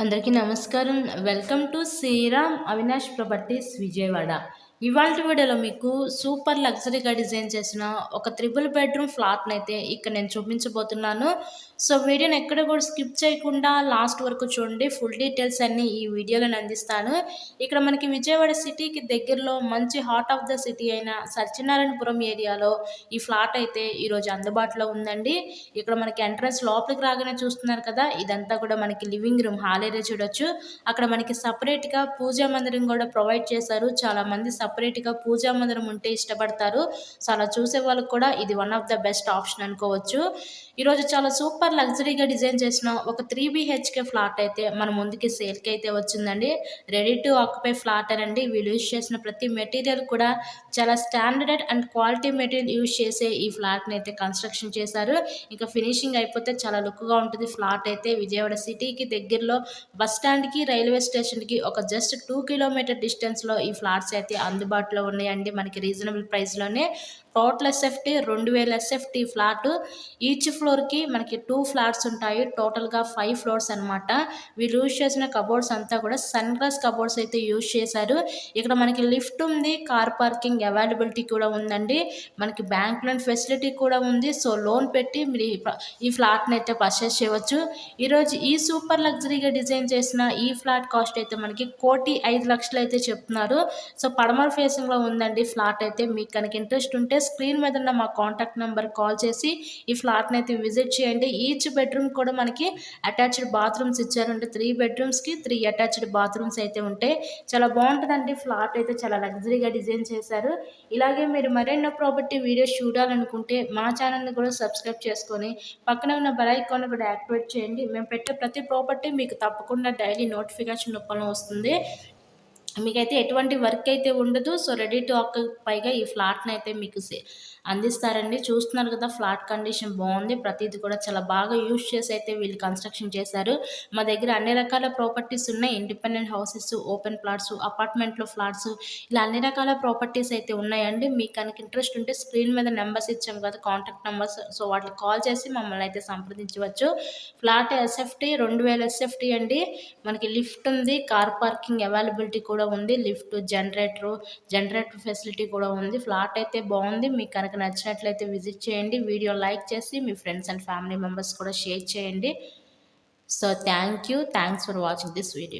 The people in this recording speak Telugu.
అందరికీ నమస్కారం. Welcome to Sriram Avinash properties Vijayawada. ఇవాల్టి వీడియోలో మీకు సూపర్ లగ్జరీగా డిజైన్ చేసిన ఒక త్రిబుల్ బెడ్రూమ్ ఫ్లాట్‌నైతే ఇక్కడ నేను చూపించబోతున్నాను. సో, వీడియోని ఎక్కడ కూడా స్కిప్ చేయకుండా లాస్ట్ వరకు చూడండి. ఫుల్ డీటెయిల్స్ అన్నీ ఈ వీడియోలో నేను అందిస్తాను. ఇక్కడ మనకి విజయవాడ సిటీకి దగ్గరలో మంచి హార్ట్ ఆఫ్ ద సిటీ అయిన సత్యనారాయణపురం ఏరియాలో ఈ ఫ్లాట్ అయితే ఈరోజు అందుబాటులో ఉందండి. ఇక్కడ మనకి ఎంట్రన్స్ లోపలికి రాగానే చూస్తున్నారు కదా, ఇదంతా కూడా మనకి లివింగ్ రూమ్ హాల్ ఏరియా చూడొచ్చు. అక్కడ మనకి సపరేట్‌గా పూజా మందిరం కూడా ప్రొవైడ్ చేశారు. చాలామంది సపరేట్‌గా పూజా మందిరం ఉంటే ఇష్టపడతారు. సో, అలా చూసే వాళ్ళకి కూడా ఇది one of the best option అనుకోవచ్చు. ఈరోజు చాలా సూపర్ లగ్జరీగా డిజైన్ చేసిన ఒక 3 BHK ఫ్లాట్ అయితే మన ముందుకి సేల్కి అయితే వచ్చిందండి. రెడీ టు ఆక్యుపై ఫ్లాట్ అనండి. వీళ్ళు యూజ్ చేసిన ప్రతి మెటీరియల్ కూడా చాలా standard and quality material use చేసే ఈ ఫ్లాట్ని అయితే కన్స్ట్రక్షన్ చేశారు. ఇంకా ఫినిషింగ్ అయిపోతే చాలా లుక్గా ఉంటుంది. ఫ్లాట్ అయితే విజయవాడ సిటీకి దగ్గరలో బస్ స్టాండ్కి రైల్వే స్టేషన్కి ఒక జస్ట్ 2 కిలోమీటర్ డిస్టెన్స్లో ఈ ఫ్లాట్స్ అయితే అందుబాటులో ఉన్నాయండి. మనకి రీజనబుల్ ప్రైస్లోనే total SFT 2000 SFT flat. Each ఫ్లోర్కి మనకి 2 ఫ్లాట్స్ ఉంటాయి. టోటల్గా 5 ఫ్లోర్స్ అనమాట. వీళ్ళు యూజ్ చేసిన కబోర్డ్స్ అంతా కూడా సన్ గ్లాస్ కబోర్డ్స్ అయితే యూజ్ చేశారు. ఇక్కడ మనకి లిఫ్ట్ ఉంది, కార్ పార్కింగ్ అవైలబిలిటీ కూడా ఉందండి. మనకి బ్యాంక్ లోన్ ఫెసిలిటీ కూడా ఉంది. సో, లోన్ పెట్టి మీరు ఈ ఫ్లాట్ని అయితే పర్చేస్ చేయవచ్చు. ఈరోజు ఈ సూపర్ లగ్జరీగా డిజైన్ చేసిన ఈ ఫ్లాట్ కాస్ట్ అయితే మనకి 1,05,00,000 అయితే చెప్తున్నారు. సో, పడమర ఫేసింగ్లో ఉందండి ఫ్లాట్ అయితే. మీకు కనుక ఇంట్రెస్ట్ ఉంటే స్క్రీన్ మీద ఉన్న మా కాంటాక్ట్ నెంబర్ కాల్ చేసి ఈ ఫ్లాట్ని అయితే విజిట్ చేయండి. ఈచ్ బెడ్రూమ్ కూడా మనకి అటాచ్డ్ బాత్రూమ్స్ ఇచ్చారంటే 3 బెడ్రూమ్స్కి 3 అటాచ్డ్ బాత్రూమ్స్ అయితే ఉంటాయి. చాలా బాగుంటుందండి. ఫ్లాట్ అయితే చాలా లగ్జరీగా డిజైన్ చేశారు. ఇలాగే మీరు మరెన్నో ప్రాపర్టీ వీడియోస్ చూడాలనుకుంటే మా ఛానల్ని కూడా సబ్స్క్రైబ్ చేసుకొని పక్కన ఉన్న బెల్ ఐకాన్ కూడా యాక్టివేట్ చేయండి. మేము పెట్టే ప్రతి ప్రాపర్టీ మీకు తప్పకుండా డైలీ నోటిఫికేషన్ రూపంలో వస్తుంది. మీకైతే ఎటువంటి వర్క్ అయితే ఉండదు. సో, రెడీ టు ఆక్యుపైగా ఈ ఫ్లాట్ని అయితే మీకు అందిస్తారండి. చూస్తున్నారు కదా, ఫ్లాట్ కండిషన్ బాగుంది. ప్రతిదీ కూడా చాలా బాగా యూజ్ చేసి అయితే వీళ్ళు కన్స్ట్రక్షన్ చేశారు. మా దగ్గర అన్ని రకాల ప్రాపర్టీస్ ఉన్నాయి. ఇండిపెండెంట్ హౌసెస్, ఓపెన్ ప్లాట్స్, అపార్ట్మెంట్లో ఫ్లాట్స్, ఇలా అన్ని రకాల ప్రాపర్టీస్ అయితే ఉన్నాయండి. మీకు కనుక ఇంట్రెస్ట్ ఉంటే స్క్రీన్ మీద నెంబర్స్ ఇచ్చాము కదా, కాంటాక్ట్ నెంబర్స్. సో, వాటికి కాల్ చేసి మమ్మల్ని అయితే సంప్రదించవచ్చు. ఫ్లాట్ ఎస్ఎఫ్టీ 2000 ఎస్ఎఫ్టీ అండి. మనకి లిఫ్ట్ ఉంది, కార్ పార్కింగ్ అవైలబిలిటీ కూడా ఉంది. లిఫ్ట్, జనరేటర్ ఫెసిలిటీ కూడా ఉంది. ఫ్లాట్ అయితే బాగుంది. మీకు కనుక నచ్చినట్లయితే విజిట్ చేయండి. వీడియో లైక్ చేసి మీ ఫ్రెండ్స్ అండ్ ఫ్యామిలీ మెంబర్స్ కూడా షేర్ చేయండి. So, thanks for watching this video.